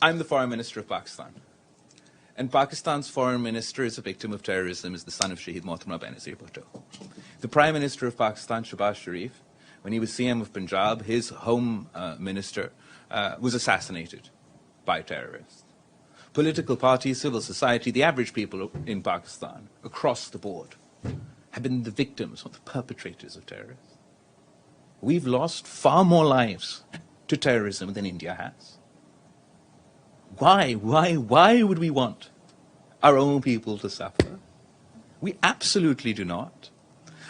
I'm the foreign minister of Pakistan. And Pakistan's foreign minister is a victim of terrorism, is the son of Shaheed Mohtamma Benazir Bhutto. The Prime Minister of Pakistan, Shehbaz Sharif, when he was CM of Punjab, his home minister was assassinated by terrorists. Political parties, civil society, the average people in Pakistan, across the board, have been the victims or the perpetrators of terrorism. We've lost far more lives to terrorism than India has. Why would we want our own people to suffer? We absolutely do not.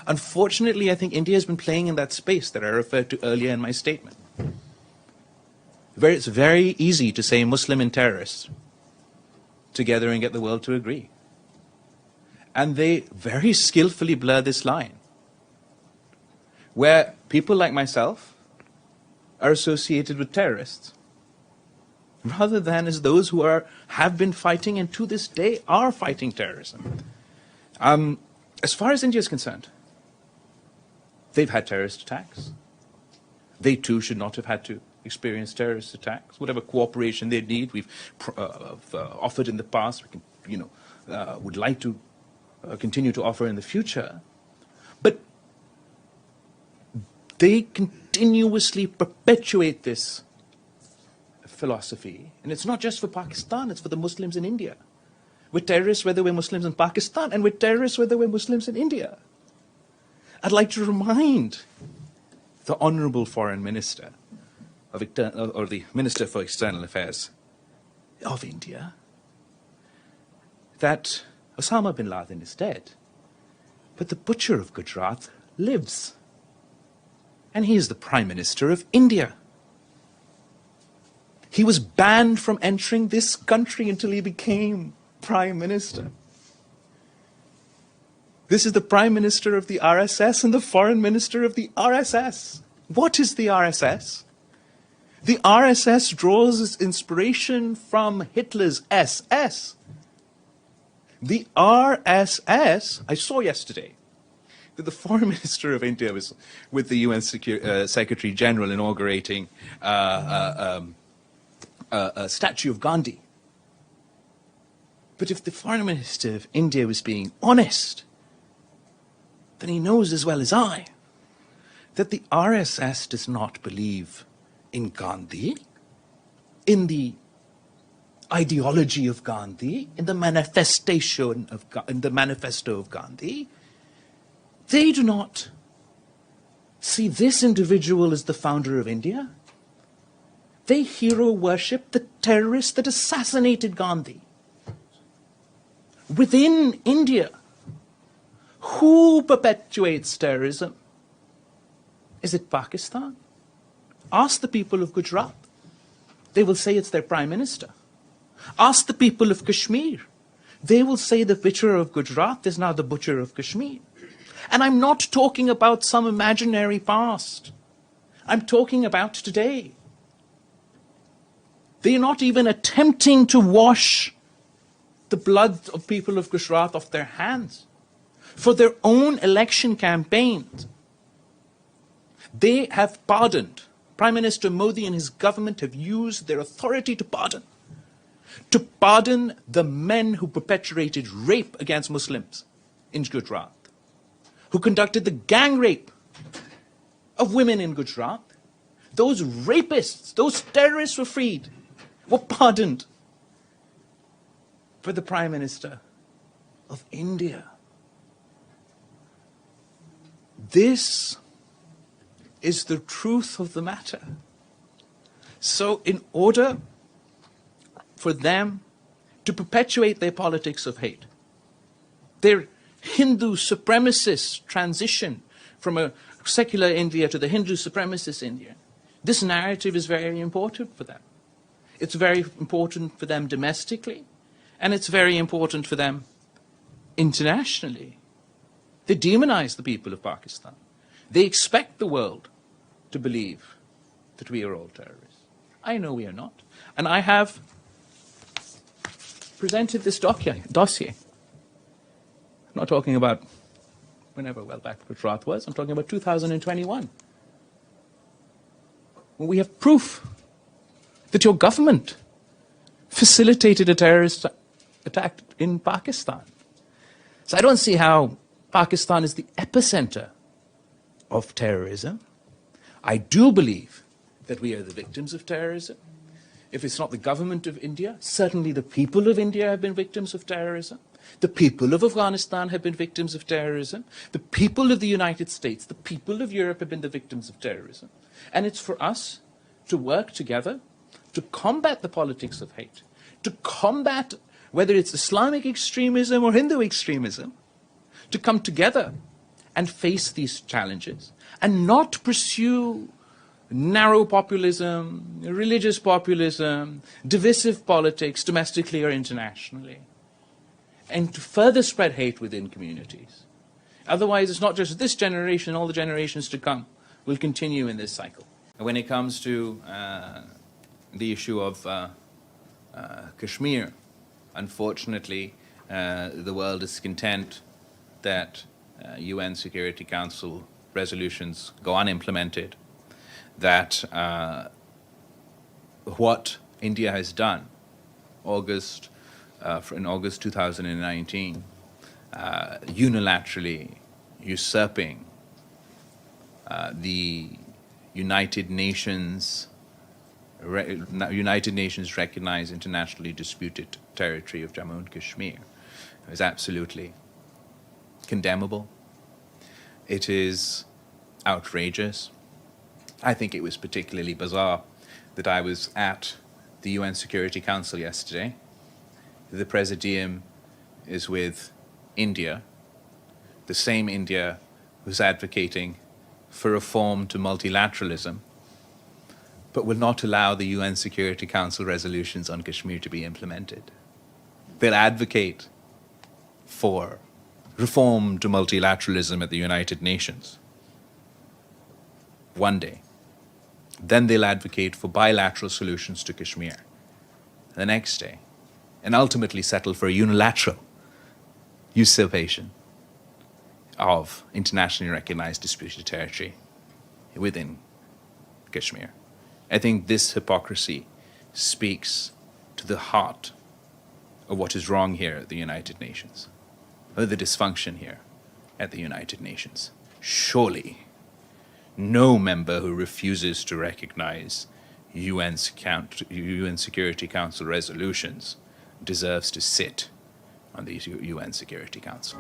Unfortunately, I think India has been playing in that space that I referred to earlier in my statement. It's very easy to say Muslim and terrorists together and get the world to agree. And they very skillfully blur this line, where people like myself are associated with terrorists, rather than as those who have been fighting and to this day are fighting terrorism. As far as India is concerned, they've had terrorist attacks. They too should not have had to experience terrorist attacks. Whatever cooperation they need, we've offered in the past, we can, would like to continue to offer in the future. But they continuously perpetuate this philosophy. And it's not just for Pakistan, it's for the Muslims in India. We're terrorists whether we're Muslims in Pakistan, and we're terrorists whether we're Muslims in India. I'd like to remind the Honourable Foreign Minister, or the Minister for External Affairs of India, that Osama bin Laden is dead, but the Butcher of Gujarat lives. And he is the Prime Minister of India. He was banned from entering this country until he became Prime Minister. This is the Prime Minister of the RSS and the Foreign Minister of the RSS. What is the RSS? The RSS draws its inspiration from Hitler's SS. The RSS, I saw yesterday that the Foreign Minister of India was with the UN Secretary General inaugurating a statue of Gandhi. But if the Foreign Minister of India was being honest, then he knows as well as I that the RSS does not believe in Gandhi, in the ideology of Gandhi, in the manifesto of Gandhi. They do not see this individual as the founder of India. They hero worship the terrorist that assassinated Gandhi. Within India, who perpetuates terrorism? Is it Pakistan? Ask the people of Gujarat. They will say it's their Prime Minister. Ask the people of Kashmir. They will say the Butcher of Gujarat is now the Butcher of Kashmir. And I'm not talking about some imaginary past. I'm talking about today. They're not even attempting to wash the blood of people of Gujarat off their hands. For their own election campaigns, they have pardoned. Prime Minister Modi and his government have used their authority to pardon the men who perpetrated rape against Muslims in Gujarat, who conducted the gang rape of women in Gujarat. Those rapists, those terrorists were freed, were pardoned. For the Prime Minister of India, this is the truth of the matter. So in order for them to perpetuate their politics of hate, their Hindu supremacist transition from a secular India to the Hindu supremacist India, this narrative is very important for them. It's very important for them domestically, and it's very important for them internationally. They demonize the people of Pakistan. They expect the world to believe that we are all terrorists. I know we are not. And I have presented this dossier. I'm not talking about whenever well back Gujarat was. I'm talking about 2021. When we have proof that your government facilitated a terrorist attack in Pakistan. So I don't see how Pakistan is the epicenter of terrorism. I do believe that we are the victims of terrorism. If it's not the government of India, certainly the people of India have been victims of terrorism. The people of Afghanistan have been victims of terrorism. The people of the United States, the people of Europe have been the victims of terrorism. And it's for us to work together to combat the politics of hate, to combat whether it's Islamic extremism or Hindu extremism, to come together and face these challenges and not pursue narrow populism, religious populism, divisive politics, domestically or internationally, and to further spread hate within communities. Otherwise, it's not just this generation, all the generations to come will continue in this cycle. When it comes to the issue of Kashmir, unfortunately, the world is content that UN Security Council resolutions go unimplemented, that what India has done in August 2019, unilaterally usurping the United Nations recognized internationally disputed territory of Jammu and Kashmir, is absolutely condemnable. It is outrageous. I think it was particularly bizarre that I was at the UN Security Council yesterday. The Presidium is with India, the same India who's advocating for reform to multilateralism, but will not allow the UN Security Council resolutions on Kashmir to be implemented. They'll advocate for reform to multilateralism at the United Nations one day. Then they'll advocate for bilateral solutions to Kashmir the next day, and ultimately settle for a unilateral usurpation of internationally recognized disputed territory within Kashmir. I think this hypocrisy speaks to the heart of what is wrong here at the United Nations, or the dysfunction here at the United Nations. Surely, no member who refuses to recognize UN Security Council resolutions deserves to sit on the UN Security Council.